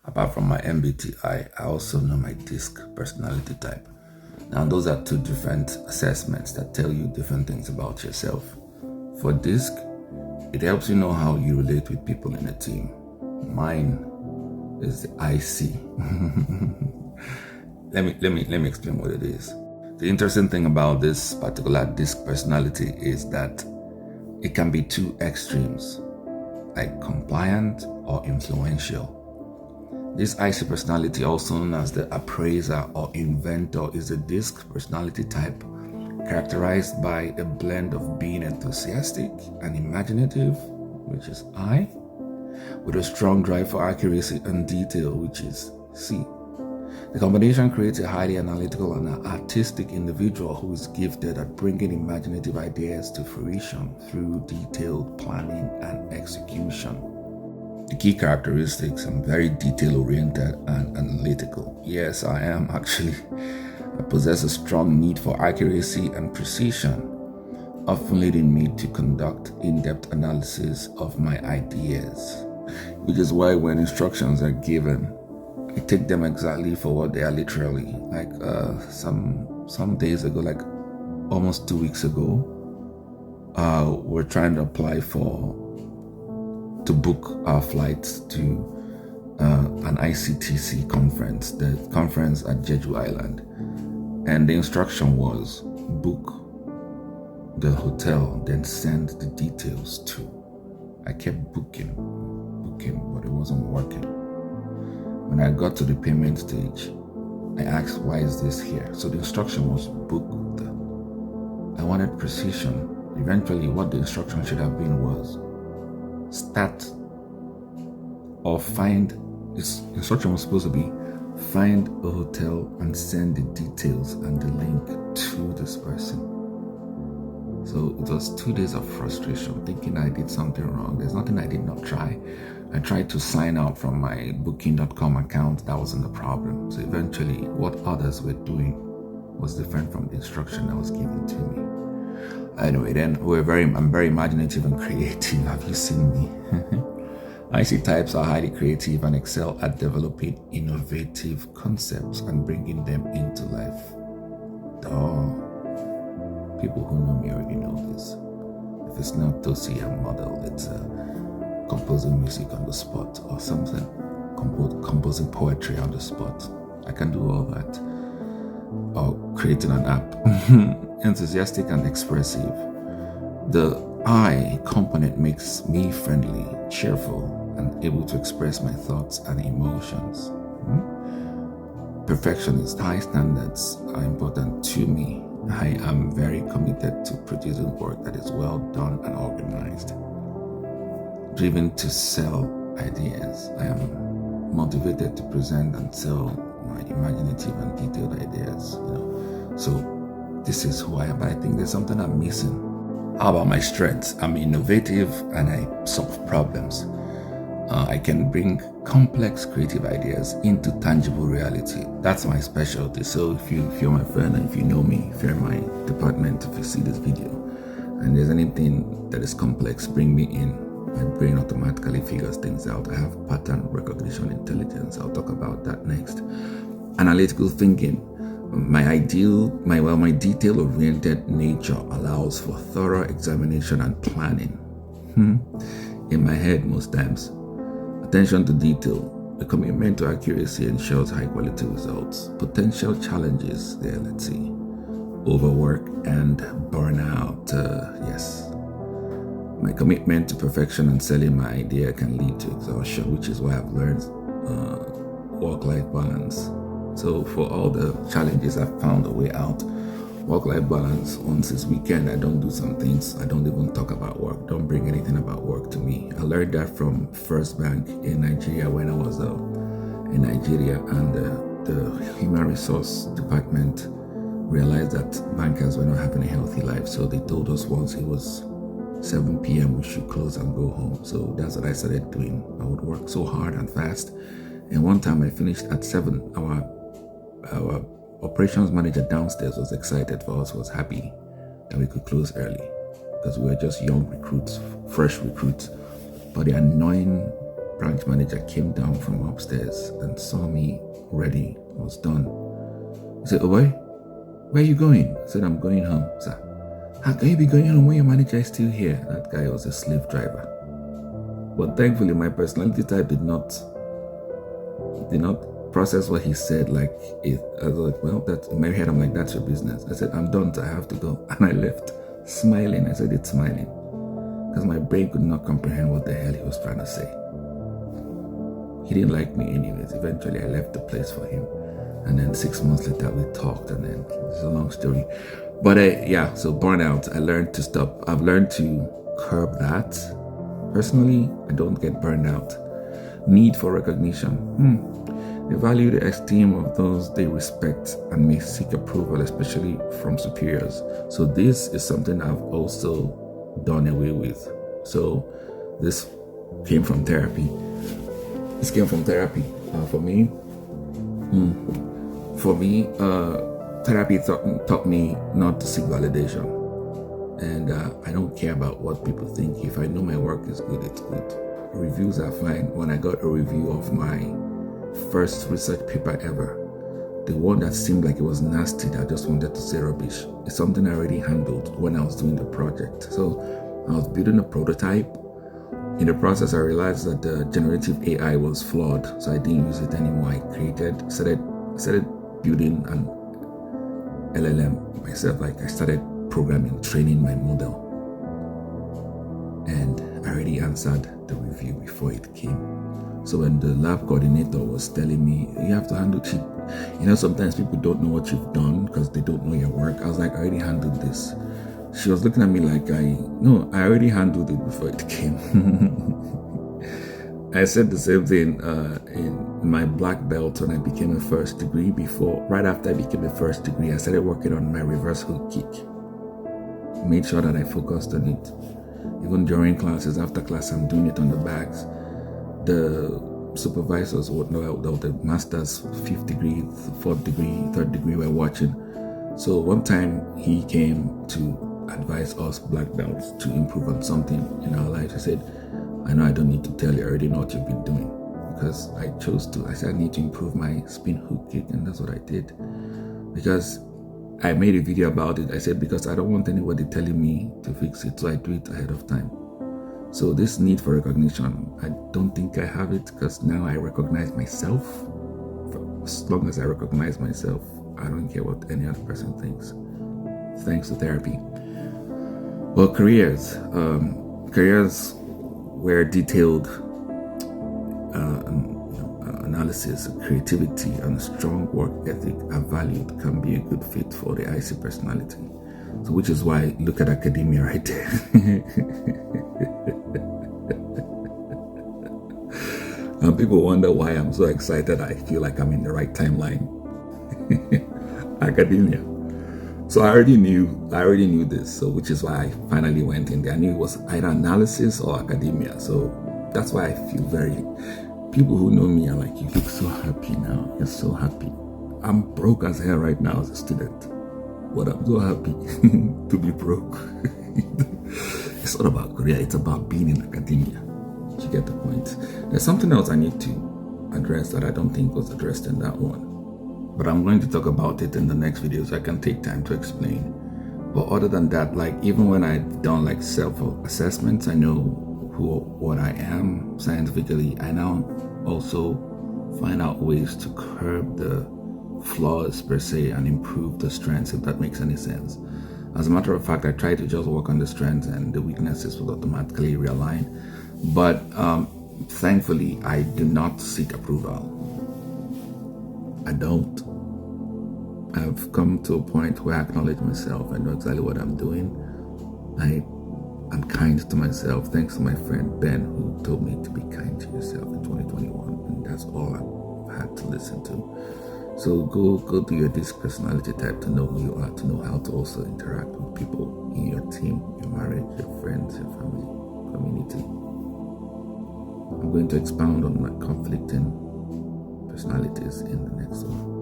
Apart from my MBTI, I also know my DISC personality type. Now, those are two different assessments that tell you different things about yourself. For DISC, it helps you know how you relate with people in a team. Mine is the IC. Let me explain what it is. The interesting thing about this particular DISC personality is that it can be two extremes, like compliant or influential. This IC personality, also known as the appraiser or inventor, is a DISC personality type characterized by a blend of being enthusiastic and imaginative, which is I, with a strong drive for accuracy and detail, which is C. The combination creates a highly analytical and artistic individual who is gifted at bringing imaginative ideas to fruition through detailed planning and execution. The key characteristics: I'm very detail-oriented and analytical. Yes, I am actually. I possess a strong need for accuracy and precision, often leading me to conduct in-depth analysis of my ideas, which is why when instructions are given, I take them exactly for what they are literally. Like some days ago, like almost 2 weeks ago, we're trying to apply to book our flights to an ICTC conference, the conference at Jeju Island. And the instruction was book the hotel, then send the details to. I kept booking, but it wasn't working. When I got to the payment stage, I asked, why is this here? So the instruction was booked. I wanted precision. Eventually, what the instruction should have been was start or find. This instruction was supposed to be find a hotel and send the details and the link to this person. So it was 2 days of frustration, thinking I did something wrong. There's nothing I did not try. I tried to sign out from my booking.com account. That wasn't the problem. So eventually, what others were doing was different from the instruction that was given to me. Anyway, then I'm very imaginative and creative. Have you seen me? IC types are highly creative and excel at developing innovative concepts and bringing them into life. People who know me already know this. If it's not Tosi and model, it's composing music on the spot or something. Composing poetry on the spot. I can do all that. Or creating an app. Enthusiastic and expressive. The I component makes me friendly, cheerful, and able to express my thoughts and emotions. Perfectionist, high standards are important to me. I am very committed to producing work that is well done and organized. Driven to sell ideas. I am motivated to present and sell my imaginative and detailed ideas. So this is who I am, but I think there's something I'm missing. How about my strengths? I'm innovative and I solve problems. I can bring complex creative ideas into tangible reality. That's my specialty. So if you're my friend and if you know me, if you're in my department, if you see this video and there's anything that is complex, bring me in. My brain automatically figures things out. I have pattern recognition intelligence. I'll talk about that next. Analytical thinking. My detail-oriented nature allows for thorough examination and planning. In my head most times. Attention to detail. The commitment to accuracy ensures high-quality results. Potential challenges there, let's see. Overwork and burnout. Yes. My commitment to perfection and selling my idea can lead to exhaustion, which is why I've learned work-life balance. So for all the challenges, I've found a way out. Work-life balance. Once it's weekend, I don't do some things. I don't even talk about work. Don't bring anything about work to me. I learned that from First Bank in Nigeria when I was in Nigeria, and the human resource department realized that bankers were not having a healthy life. So they told us once it was 7 p.m. we should close and go home. So that's what I started doing. I would work so hard and fast. And one time I finished at 7. Our operations manager downstairs was excited for us, was happy that we could close early because we were just young recruits, fresh recruits. But the annoying branch manager came down from upstairs and saw me ready, was done. He said, "Oh boy, where are you going?" I said, "I'm going home." Sir, how can you be going home when your manager is still here? That guy was a slave driver. But thankfully, my personality type did not process what he said like it. I was like, well, that's in my head. I'm like, that's your business. I said, "I'm done, so I have to go." And I left smiling. I said, "It's smiling," because my brain could not comprehend what the hell he was trying to say. He didn't like me anyways. Eventually, I left the place for him. And then 6 months later, we talked, and then it's a long story. But yeah, so burnout, I learned to stop. I've learned to curb that. Personally, I don't get burned out. Need for recognition. They value the esteem of those they respect and may seek approval, especially from superiors. So this is something I've also done away with. So this came from therapy. For me. Therapy taught me not to seek validation. And I don't care about what people think. If I know my work is good, it's good. Reviews are fine. When I got a review of my first research paper ever, the one that seemed like it was nasty, that I just wanted to say rubbish, it's something I already handled when I was doing the project. So I was building a prototype. In the process, I realized that the generative AI was flawed, so I didn't use it anymore. I started building an LLM myself. Like I started programming, training my model, and I already answered the review before it came. So when the lab coordinator was telling me, "You have to handle cheat," sometimes people don't know what you've done because they don't know your work. I was like, "I already handled this." She was looking at me like, I already handled it before it came. I said the same thing in my black belt when I became a first degree. Right after I became a first degree, I started working on my reverse hook kick. Made sure that I focused on it. Even during classes, after class, I'm doing it on the bags. The supervisors would know that the masters, 5th degree, 4th degree, 3rd degree were watching. So one time he came to advise us black belts to improve on something in our lives. He said, "I know I don't need to tell you, I already know what you've been doing." Because I chose to. I said I need to improve my spin hook kick, and that's what I did. Because I made a video about it. I said, because I don't want anybody telling me to fix it, so I do it ahead of time. So this need for recognition, I don't think I have it, because now I recognize myself. As long as I recognize myself, I don't care what any other person thinks. Thanks to therapy. Well, careers where detailed analysis, creativity, and a strong work ethic are valued can be a good fit for the IC personality. So, which is why, look at academia right there. And people wonder why I'm so excited. I feel like I'm in the right timeline. Academia. So I already knew this. So which is why I finally went in there. I knew it was either analysis or academia. So that's why I feel people who know me are like, "You look so happy now. You're so happy." I'm broke as hell right now as a student, but I'm so happy to be broke. It's not about career. It's about being in academia. You get the point. There's something else I need to address that I don't think was addressed in that one. But I'm going to talk about it in the next video so I can take time to explain. But other than that, like even when I've done like self-assessments, I know what I am scientifically. I now also find out ways to curb the flaws per se and improve the strengths, if that makes any sense. As a matter of fact, I try to just work on the strengths and the weaknesses will automatically realign. But thankfully, I do not seek approval. I don't. I've come to a point where I acknowledge myself. I know exactly what I'm doing. I'm kind to myself, thanks to my friend Ben, who told me to be kind to yourself in 2021, and that's all I've had to listen to. So go do your DISC personality type to know who you are, to know how to also interact with people in your team, your marriage, your friends, your family, community. I'm going to expound on my conflicting personalities in the next one.